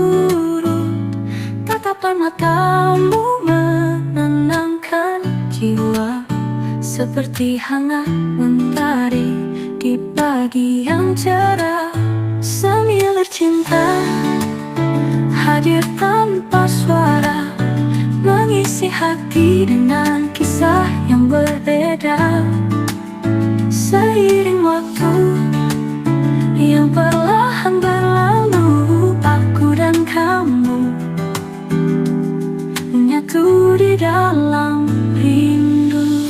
surut. Tatapan matamu menenangkan jiwa, seperti hangat mentari di pagi yang cerah. Semilir cinta hadir tanpa suara, mengisi hati dengan kisah yang berbeda. Seiring waktu yang perlahan berlalu, aku dan kamu menyatu di dalam rindu.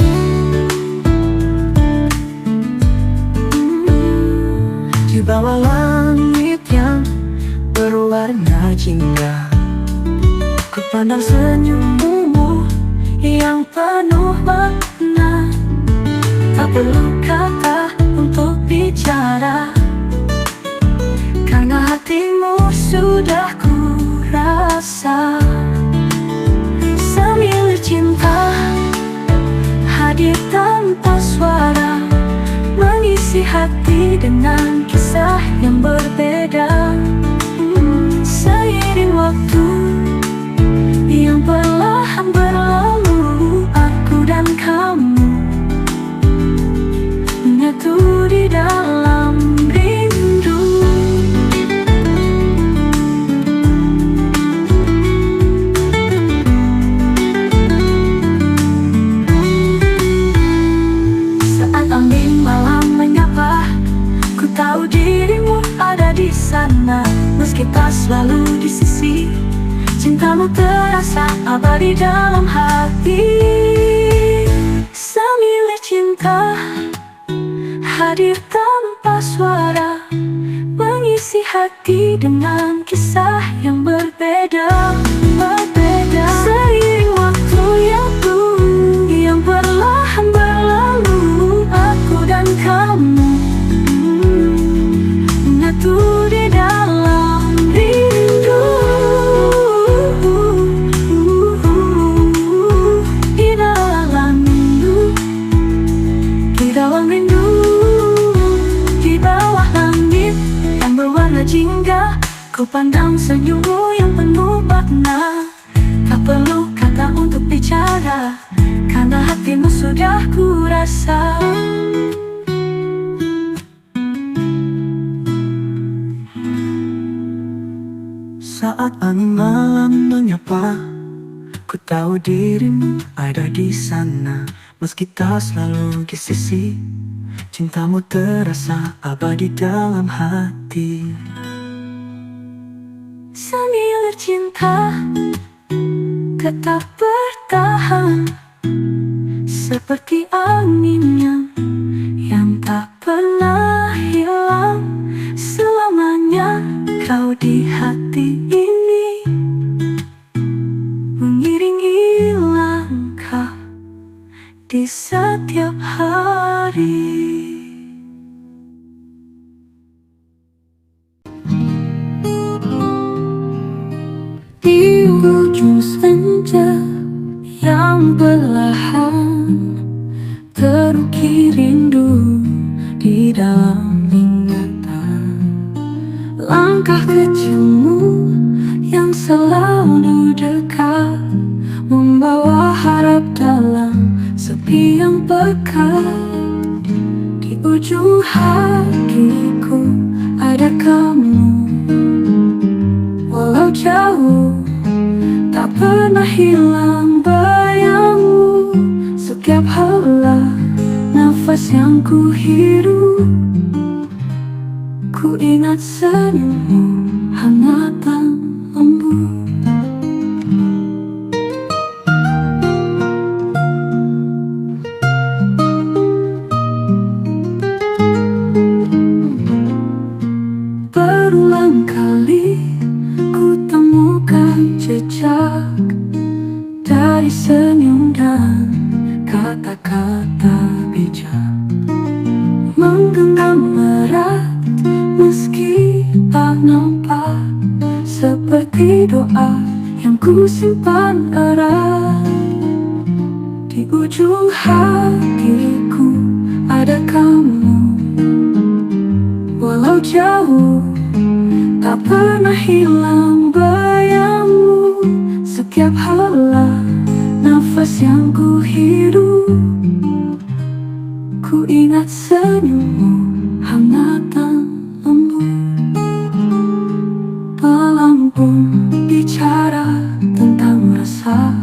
Di bawah langit yang berwarna jingga, ku pandang senyummu yang penuh makna. Tak perlu kata untuk bicara, karena hatimu sudah ku rasa. Semilir cinta hadir tanpa suara, mengisi hati dengan kisah yang berbeda. Seiring waktu yang perlahan berlalu, aku dan kamu menyatu di dalam rindu. Saat angin malam menyapa, ku tahu dirimu ada di sana. Meski tak selalu di sisi, cintamu terasa abadi dalam hati. Semilir cinta hadir tanpa suara, mengisi hati dengan kisah yang berbeda. Seiring waktu yang perlahan berlalu, aku dan kamu menyatu di dalam rindu. Di dalam rindu, di dalam rindu. Di bawah langit yang berwarna jingga, ku pandang senyummu yang penuh makna. Tak perlu kata untuk bicara, karena hatimu sudah ku rasa. Saat angin malam menyapa, ku tahu dirimu ada di sana. Meski tak selalu di sisi, cintamu terasa abadi dalam hati. Semilir cinta tetap bertahan, seperti angin yang tak pernah hilang. Selamanya kau di hati ini, mengiringi langkah di setiap hari. Di ujung senja yang perlahan, terukir rindu di dalam ingatan. Langkah kecilmu yang selalu dekat, membawa harap dalam sepi yang pekat. Di ujung hatiku ada kamu, walau jauh tak pernah hilang bayangmu. Setiap hela nafas yang ku hirup, ku ingat senyummu hangat dan lembut. Berulang kali ku temukan jejak dari senyum dan kata-kata bijak, menggenggam erat meski tak nampak, seperti doa yang ku simpan erat. Di ujung hatiku ada kamu, walau jauh tak pernah hilang. Malam pun bicara tentang rasa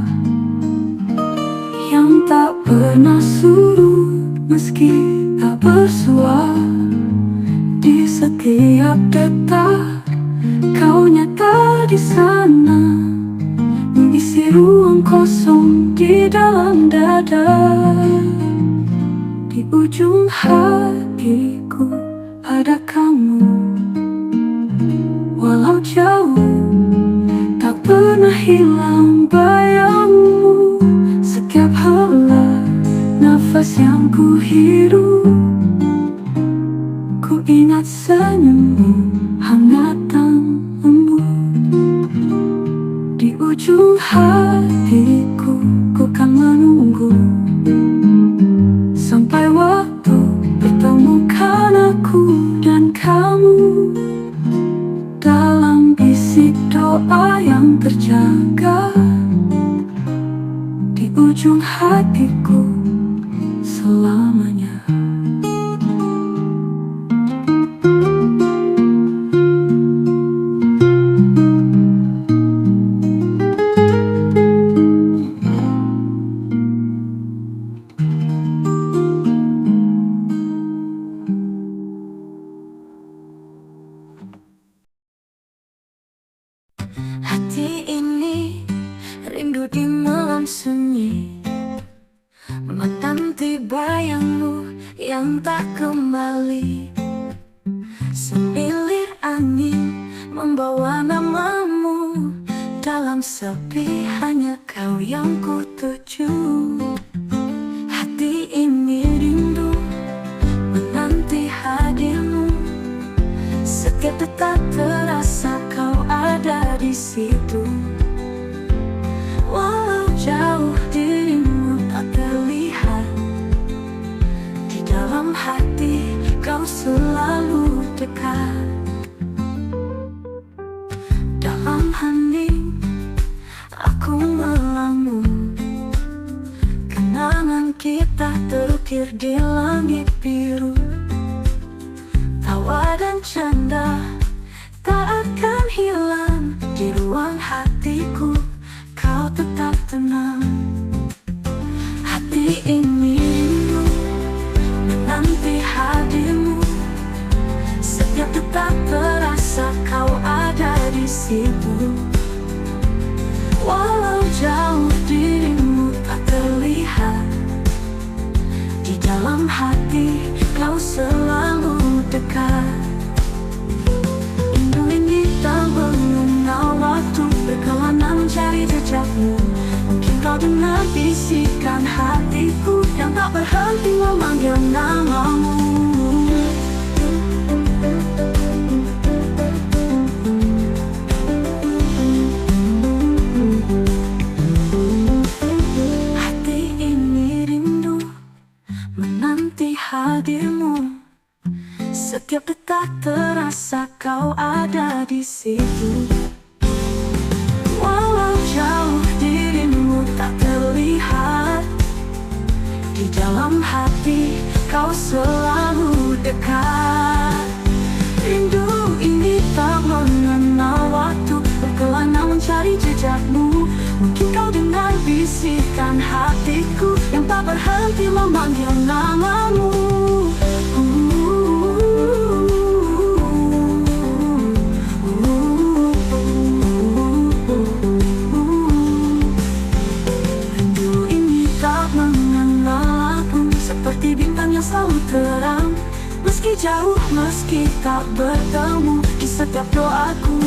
yang tak pernah surut meski tak bersua. Di setiap detak kau nyata di sana, mengisi ruang kosong di dalam dada. Di ujung hatiku ada kamu, walau jauh tak pernah hilang bayangmu. Setiap hela nafas yang ku hirup, ku ingat senyummu hangat dan lembut. Di ujung hatiku ku kan menunggu sampai waktu pertemukan aku dan kamu dalam bisik doa yang terjaga. Di ujung hatiku selamanya. Hati ini rindu di malam sunyi, menanti bayangmu yang tak kembali. Semilir angin membawa namamu, dalam sepi hanya kau yang ku tuju. Hati ini rindu menanti hadirmu, setiap detak terasa kau ada di situ. Walau jauh dirimu tak terlihat, di dalam hati kau selalu dekat. Dalam hening aku melamun, kenangan kita terukir di langit biru. Tawa dan canda tak akan hilang di ruang hatiku, kau tetap tenang. Hati ini rindu menanti hadirmu, setiap detak terasa kau ada di situ. Walau jauh dirimu tak terlihat, di dalam hati kau selalu dekat. Rindu ini tak mengenal waktu, berkelana mencari jejakmu. Mungkin kau dengar bisikan hatiku yang tak berhenti memanggil namamu. Hati ini rindu menanti hadirmu, setiap detak terasa kau ada di situ. Walau jauh dirimu tak terlihat, di dalam hati kau selalu dekat. Rindu ini tak mengenal waktu, berkelana mencari jejakmu. Mungkin kau dengar bisikan hatiku yang tak berhenti memanggil namamu. Seperti bintang yang selalu terang, meski jauh, meski tak bertemu. Di setiap doaku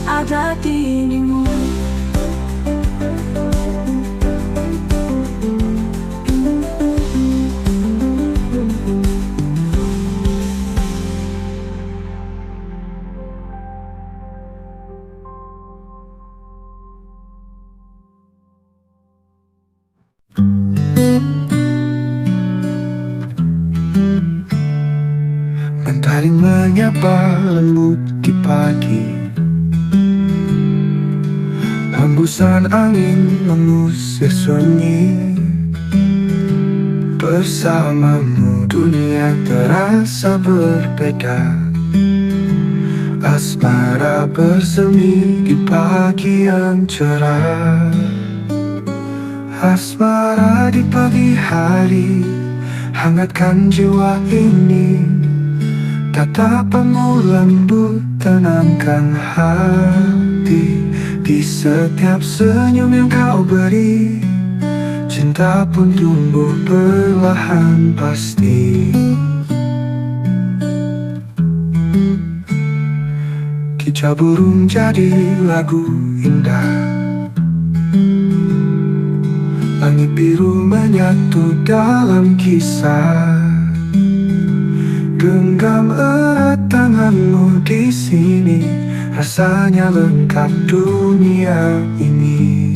ada dirimu. Mentari menyapa lembut di pagi, hembusan angin mengusir sunyi. Bersamamu dunia terasa berbeda, Asmara bersemi di pagi yang cerah. Asmara di pagi hari, hangatkan jiwa ini. Tatapanmu lembut, tenangkan hati. Di setiap senyum yang kau beri, cinta pun tumbuh perlahan pasti. Kicau burung jadi lagu indah, langit biru menyatu dalam kisah. Genggam erat tanganmu di sini, rasanya lengkap dunia ini.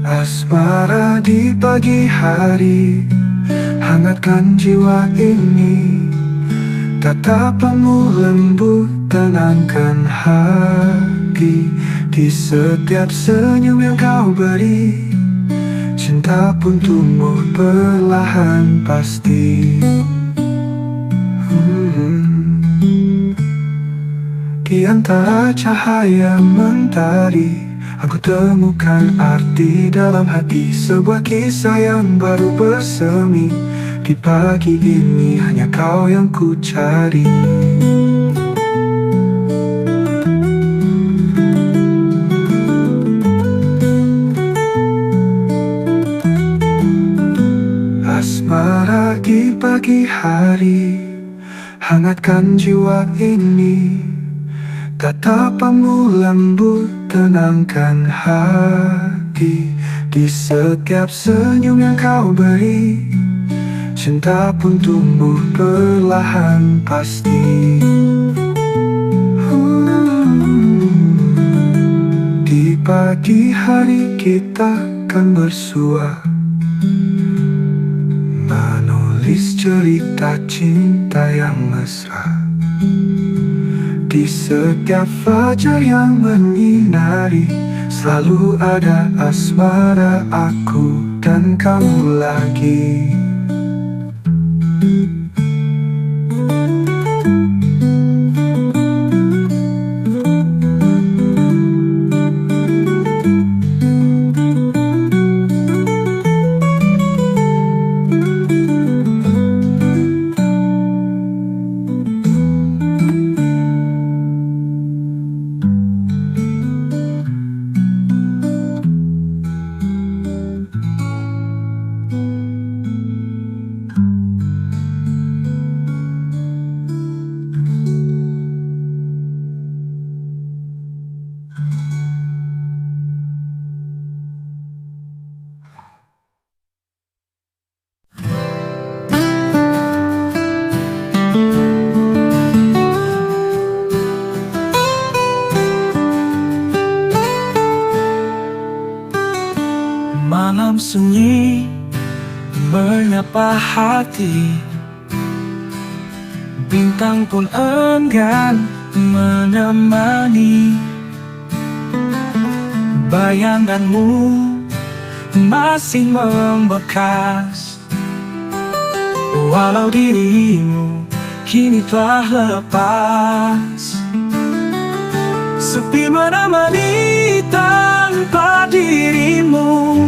Asmara di pagi hari, hangatkan jiwa ini. Tatapanmu lembut, tenangkan hati. Di setiap senyum yang kau beri, cinta pun tumbuh perlahan pasti. Di antara cahaya mentari, aku temukan arti dalam hati. Sebuah kisah yang baru bersemi. Di pagi ini hanya kau yang ku cari. Asmara di pagi hari, hangatkan jiwa ini. Tatapanmu lembut, tenangkan hati. Di setiap senyum yang kau beri, cinta pun tumbuh perlahan pasti. Di pagi hari kita kan bersua, menulis cerita cinta yang mesra. Di setiap fajar yang menyinari, selalu ada asmara aku dan kamu lagi. Malam sunyi menyapa hati, bintang pun enggan menemani. Bayanganmu masih membekas, walau dirimu kini telah lepas. Sepi menemani tanpa dirimu,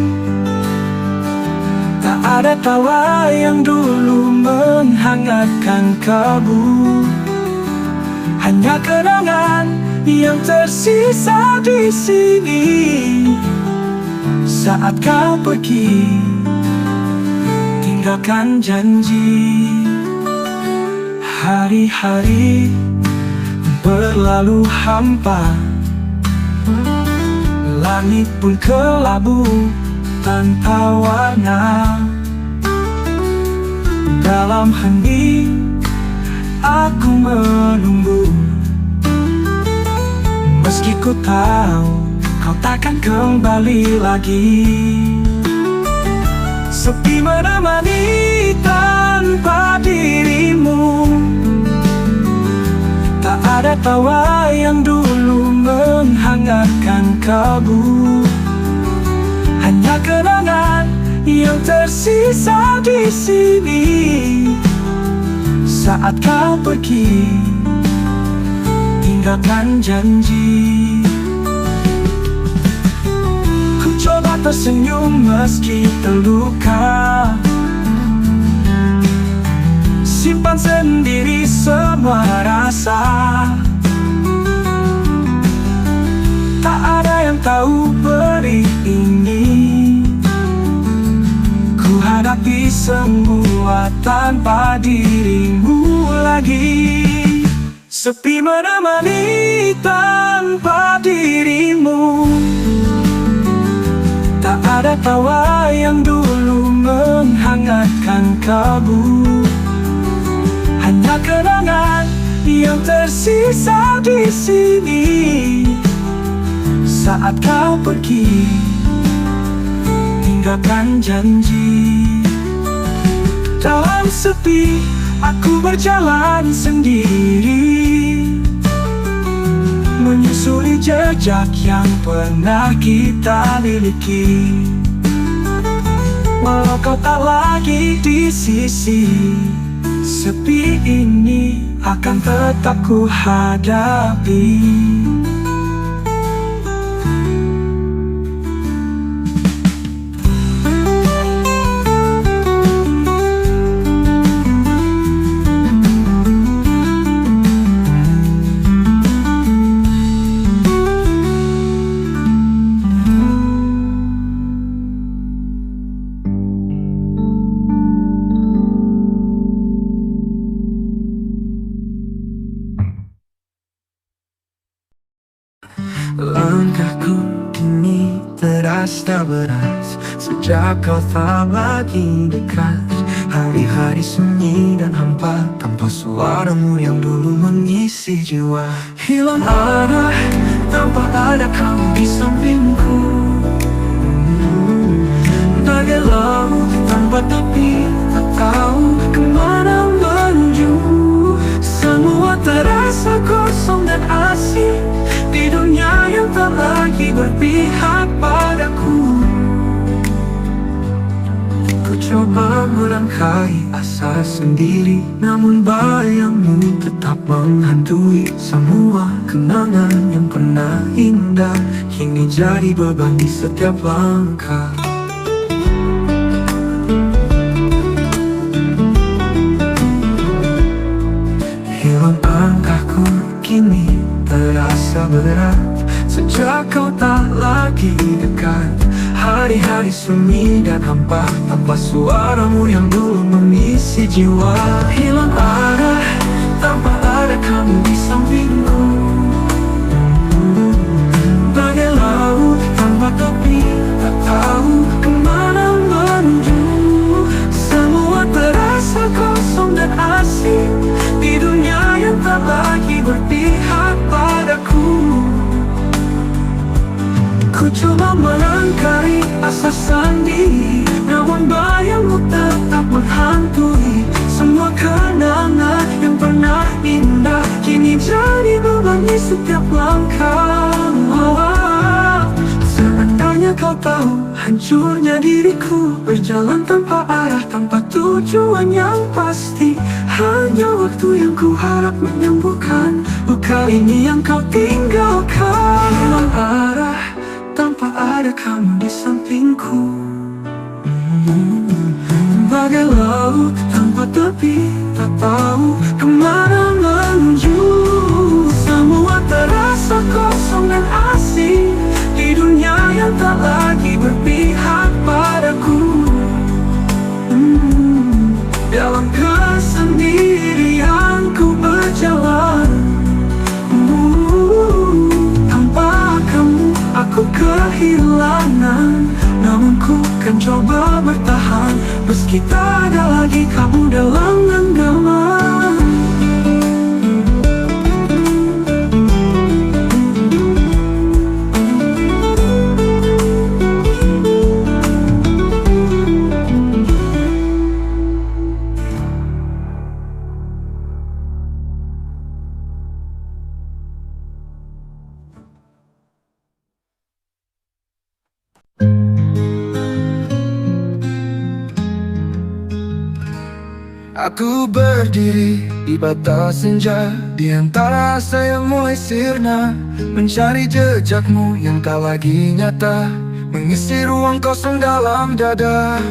tak ada tawa yang dulu menghangatkan kalbu. Hanya kenangan yang tersisa di sini. Saat kau pergi, tinggalkan janji. Hari-hari berlalu hampa, langit pun kelabu tanpa warna. Dalam hening aku menunggu, meski ku tahu kau takkan kembali lagi. Sepi menemani tanpa dirimu, tak ada tawa yang dulu menghangatkan kalbu. Hanya kenangan yang tersisa di sini. Saat kau pergi, tinggalkan janji. Ku coba tersenyum meski terluka, simpan sendiri semua rasa. Tak ada yang tahu perih ini, ku hadapi semua tanpa dirimu lagi. Sepi menemani tanpa dirimu, tak ada tawa yang dulu menghangatkan kalbu. Hanya kenangan yang tersisa di sini. Saat kau pergi, tinggalkan janji. Dalam sepi, aku berjalan sendiri, menyusuri jejak yang pernah kita miliki. Walau kau tak lagi di sisi, sepi ini akan tetap ku hadapi. Langkahku kini terasa berat sejak kau tak lagi dekat. Hari-hari sunyi dan hampa tanpa suaramu yang dulu mengisi jiwa. Hilang arah tanpa ada kamu di sampingku, bagai laut tanpa tepi, tak tahu kemana menuju. Semua terasa kosong dan asing di dunia yang tak lagi berpihak padaku. Ku coba merangkai asa sendiri, namun bayangmu tetap menghantui. Semua kenangan yang pernah indah kini jadi beban di setiap langkah. Hilang langkahku kini terasa berat sejak kau tak lagi dekat. Hari-hari sunyi dan hampa tanpa suaramu yang dulu mengisi jiwa. Hilang arah tanpa ada kamu di sampingku, bagai laut tanpa tepi, tak tahu kemana menuju. Semua terasa kosong dan asing di dunia yang tak lagi berpihak padaku. Ku coba melangkari asa sendiri, namun bayangmu tetap menghantui. Semua kenangan yang pernah indah kini jadi beban di setiap langkah. Seandainya kau tahu hancurnya diriku, berjalan tanpa arah, tanpa tujuan yang pasti. Hanya waktu yang ku harap menyembuhkan luka ini yang kau tinggalkan. Hilang arah tanpa ada kamu di sampingku, bagai laut tanpa tepi, tak tahu kemana menuju. Semua terasa kosong dan asing di dunia yang tak lagi berpihak padaku. Dalam kesendirian ku berjalan, tanpa kamu aku kehilangan. Namun ku kan coba bertahan, meski tak ada lagi kamu dalam genggaman. Aku berdiri di batas senja, di antara asa yang mulai sirna, mencari jejakmu yang tak lagi nyata, mengisi ruang kosong dalam dada.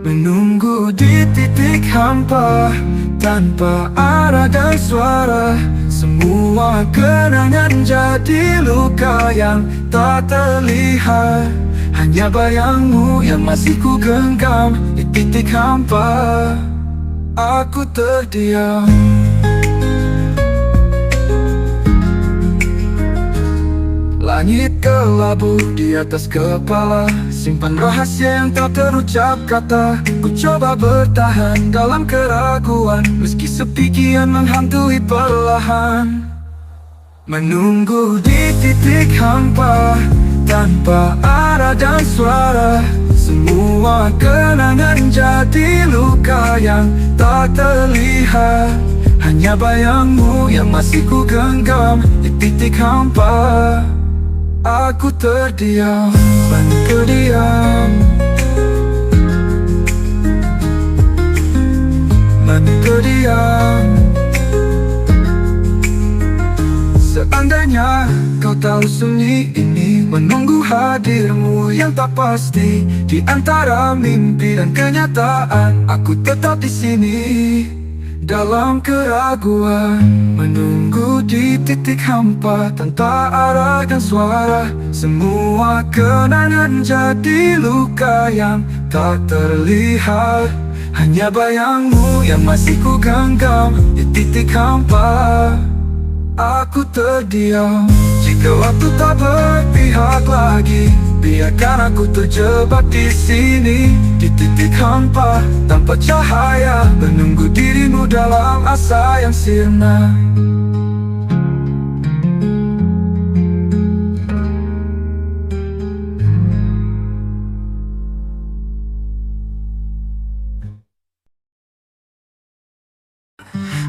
Menunggu di titik hampa, tanpa arah dan suara. Semua kenangan jadi luka yang tak terlihat, hanya bayangmu yang masih ku genggam. Di titik hampa aku terdiam. Langit kelabu di atas kepala, simpan rahasia yang tak terucap kata. Ku coba bertahan dalam keraguan, meski sepi kian menghantui perlahan. Menunggu di titik hampa, tanpa arah dan suara. Semua kenangan jadi luka yang tak terlihat, hanya bayangmu yang masih ku genggam. Di titik hampa aku terdiam, terdiam, terdiam. Seandainya kau tahu sunyi ini, menunggu hadirmu yang tak pasti. Di antara mimpi dan kenyataan, aku tetap di sini dalam keraguan. Menunggu di titik hampa, tanpa arah dan suara. Semua kenangan jadi luka yang tak terlihat, hanya bayangmu yang masih ku genggam. Di titik hampa aku terdiam. Jika waktu tak berpihak lagi, biarkan aku terjebak di sini. Di titik hampa tanpa cahaya, menunggu dirimu dalam asa yang sirna.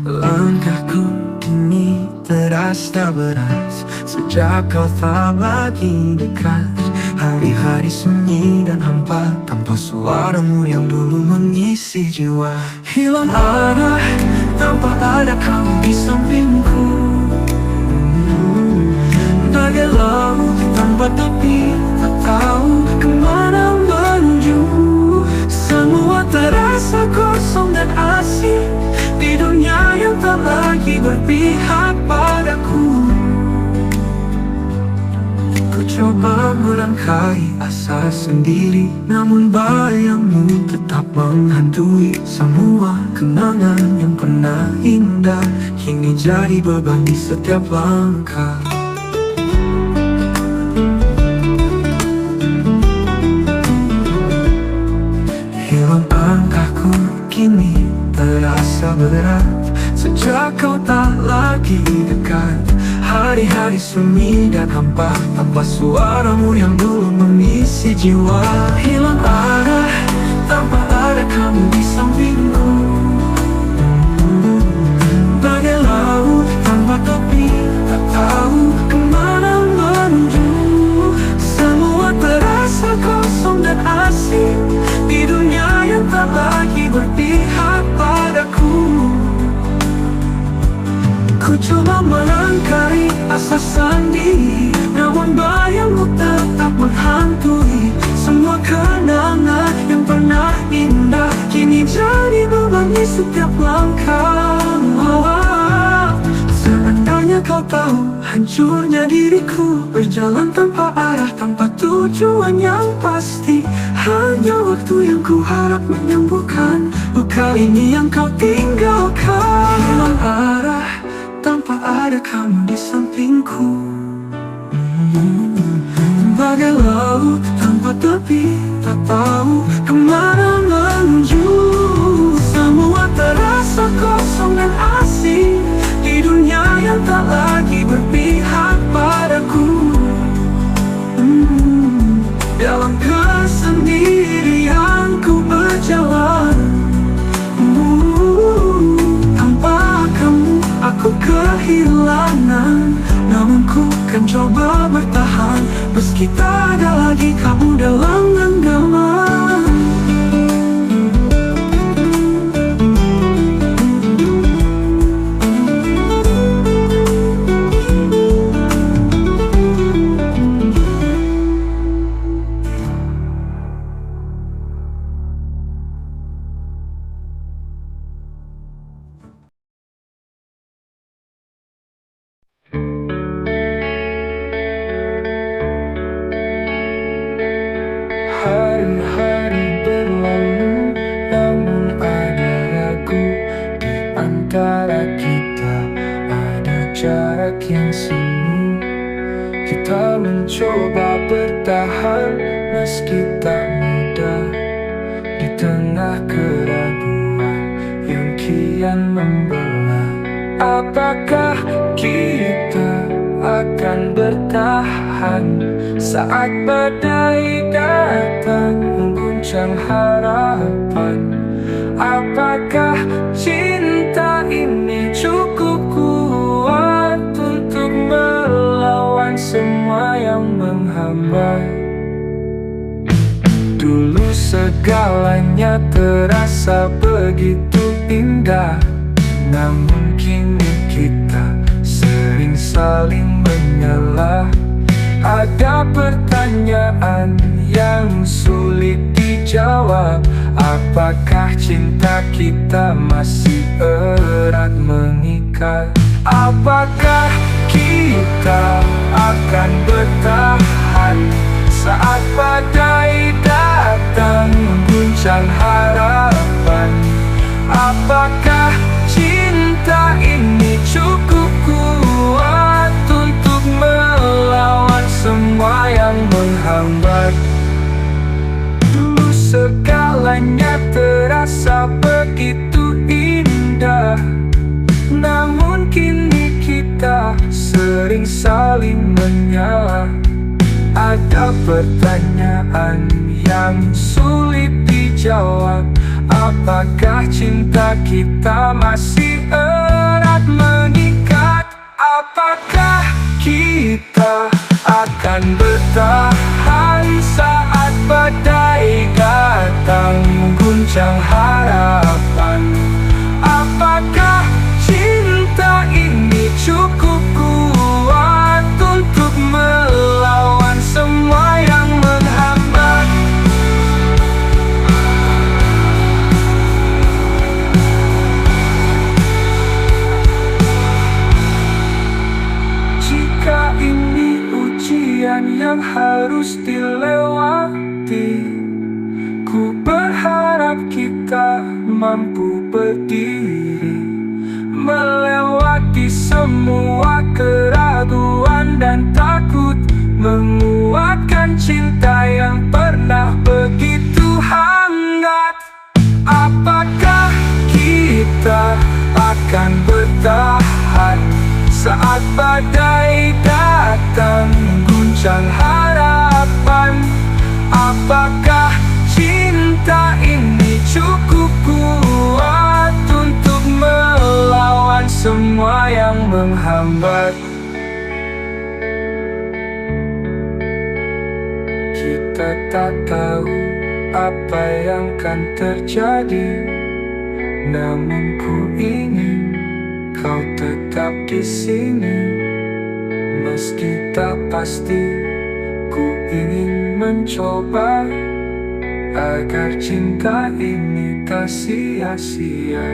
Langkahku kini terasa berat sejak kau tak lagi dekat. Hari-hari sunyi dan hampa, tanpa suaramu yang dulu mengisi jiwa. Hilang arah, tanpa ada kamu di sampingku. Bagai laut tanpa tepi, tak tahu kemana menuju. Semua terasa kosong dan asing di dunia yang tak lagi berpihak padaku. Ku coba melangkahi asa sendiri, namun bayangmu tetap menghantui. Semua kenangan yang pernah indah kini jadi beban di setiap langkah. Hilang langkahku kini terasa berat sejak kau tak lagi dekat. Hari-hari sunyi dan hampa, tanpa suaramu yang dulu mengisi jiwa. Hilang arah, tanpa ada kamu di sampingku. Bagai laut tanpa tepi, tak tahu kemana menuju. Semua terasa kosong dan asing di dunia yang tak lagi berpihak padaku. Ku coba melangkahi asa sendiri, namun bayangmu tetap menghantui. Semua kenangan yang pernah indah kini jadi beban di setiap langkah. Seandainya kau tahu hancurnya diriku, berjalan tanpa arah, tanpa tujuan yang pasti. Hanya waktu yang ku harap menyembuhkan luka ini yang kau tinggalkan. Hilang arah, tanpa ada kamu di sampingku. Bagai laut tanpa tepi, tak tahu kemana menuju. Semua terasa kosong dan asing di dunia yang tak lagi berpihak padaku. Dalam kesendirian ku berjalan. Tanpa kamu aku kehilangan, namun ku kan coba bertahan, meski tak ada lagi kamu dalam genggaman. yang semu. Kita mencoba bertahan meski tak mudah, di tengah keraguan yang kian membelah. Apakah kita akan bertahan saat badai datang mengguncang harapan? Apakah cinta ini cukup kuat untuk melawan semua yang menghambat? Dulu segalanya terasa begitu indah, namun kini kita sering saling menyalah. Ada pertanyaan yang sulit dijawab. Apakah cinta kita masih erat mengikat? Apakah kita akan bertahan saat badai datang mengguncang harapan? Apakah cinta ini cukup kuat untuk melawan semua yang menghambat? Dulu segalanya terasa begitu indah, namun kini kita sering saling menyalah. Ada pertanyaan yang sulit dijawab. Apakah cinta kita masih erat mengikat? Apakah kita akan bertahan saat badai datang mengguncang harapan? Apakah cinta ini cukup kuat untuk melawan semua yang menghambat? Jika ini ujian yang harus dilewati, ku berharap kita mampu berdiri, melewati semua keraguan dan takut, menguatkan cinta yang pernah begitu hangat. Apakah kita akan bertahan saat badai datang mengguncang harapan? Apakah cinta ini cukup kuat untuk melawan semua yang menghambat? Kita tak tahu apa yang akan terjadi, namun ku ingin kau tetap di sini. Meski tak pasti, ku ingin mencoba agar cinta ini tak sia-sia.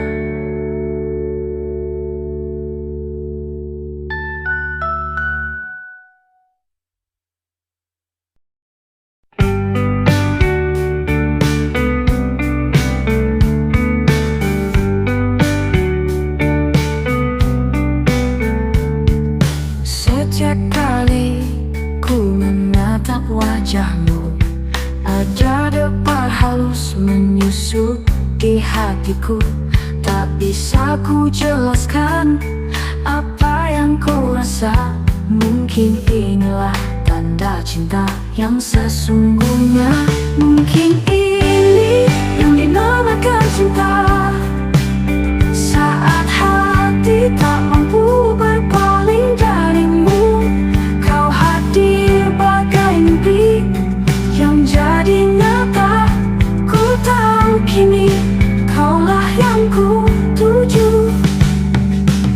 Setiap kali ku menatap wajahmu, ada debar halus menyusup di hatiku. Tak bisa ku jelaskan apa yang ku rasa. Mungkin inilah tanda cinta yang sesungguhnya. Mungkin ini yang dinamakan cinta. Saat hati tak mampu berpaling darimu, kau hadir bagai mimpi yang jadi nyata. Ku tahu kini kaulah yang ku tuju.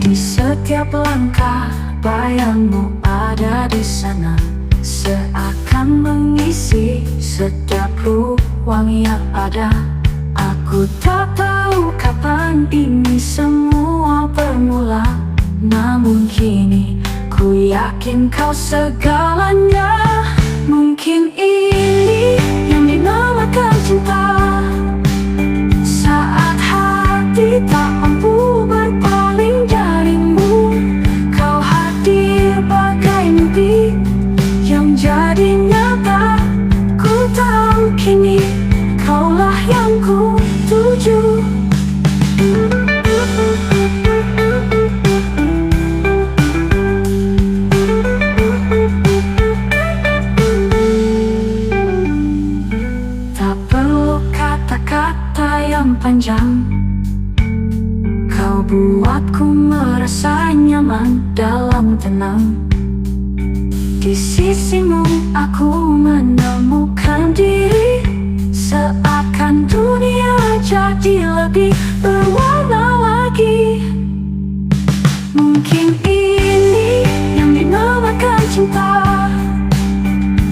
Di setiap langkah bayangmu ada di sana, seakan mengisi setiap ruang yang ada. Aku tak tahu kapan ini semua bermula, namun kini ku yakin kau segalanya. Mungkin ini yang dinamakan cinta. Saat hati tak mampu berpaling darimu, kau hadir panjang. Kau buatku merasa nyaman dalam tenang. Di sisimu aku menemukan diri, seakan dunia jadi lebih berwarna lagi. Mungkin ini yang dinamakan cinta,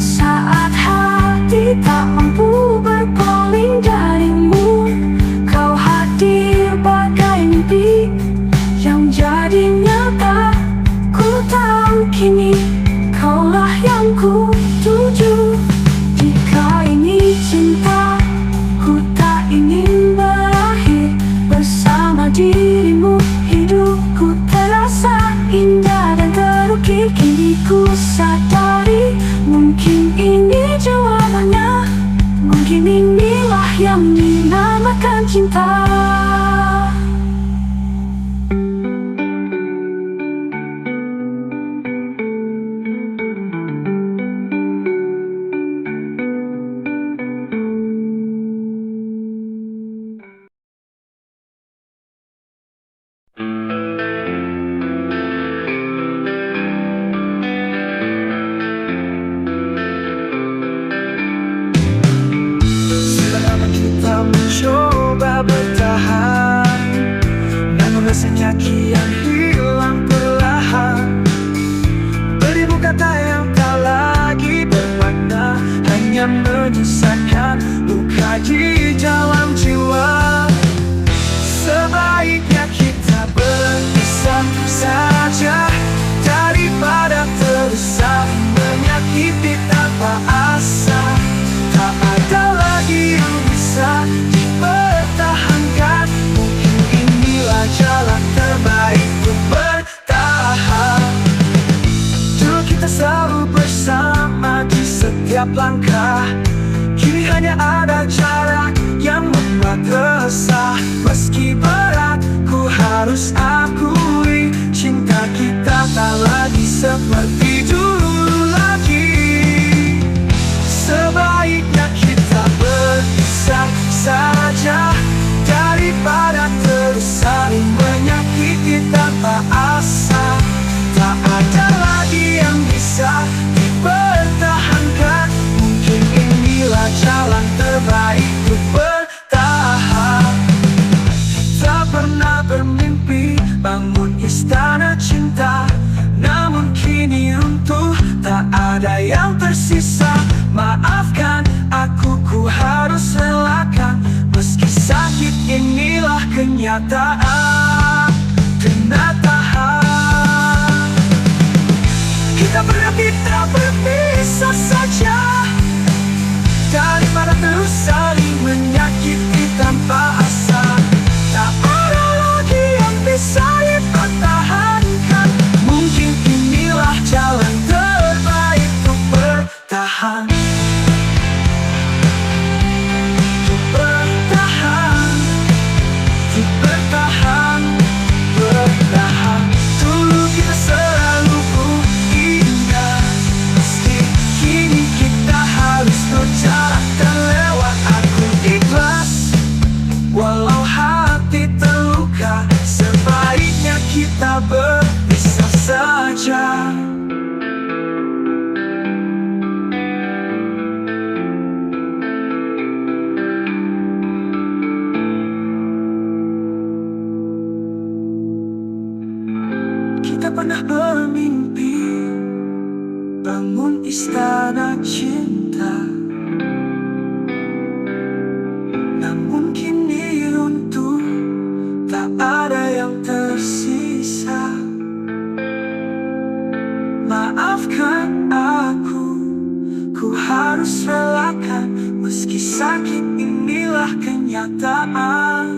saat hati tak mampu berpaling darimu. Kau hadir bagai mimpi yang jadi nyata. Ku tahu kini kaulah yang ku tuju. Jika ini cinta, ku tak ingin berakhir bersama dirimu. Hidupku terasa indah dan terukir. Kini ku sadari mungkin ini jawabannya. Mungkin inilah yang dinamakan cinta. Selama kita mencoba bertahan, namun rasanya kian hilang perlahan. Beribu kata yang tak lagi bermakna, hanya menyusahkan luka di dalam jiwa. Sebaiknya kita berpisah saja, daripada terus saling menyakiti tanpa asa. Tak ada lagi yang bisa dipertahankan. Mungkin inilah jalan terbaik untuk bertahan. Dulu kita selalu bersama di setiap langkah, kini hanya ada jarak yang membuat resah. Meski berat, ku harus akui, cinta kita tak lagi seperti dulu lagi. Sebaiknya kita berpisah saja, daripada terus saling menyakiti tanpa asa. Tak ada lagi yang bisa dipertahankan. Mungkin inilah jalan terbaik untuk bertahan. Tak pernah bermimpi bangun istana cinta, namun kini runtuh, tak ada yang tersisa. Maafkan aku, ku harus relakan. Meski sakit, inilah kenyataan. Kena tahan. Kita berpisah saja, daripada terus saling menyakiti tanpa asa. Tak ada lagi yang bisa dipertahankan. Mungkin inilah jalan terbaik untuk bertahan. Untuk bertahan, untuk bertahan, bertahan. Dulu kita selalu ingat, meski kini kita harus berjalan terlewat. Aku ikhlas walau hati terluka. Sebaiknya kita berpisah saja. Kita pernah bermimpi bangun istana cinta, namun kini runtuh, tak ada yang tersisa. Maafkan aku, ku harus relakan. Meski sakit, inilah kenyataan.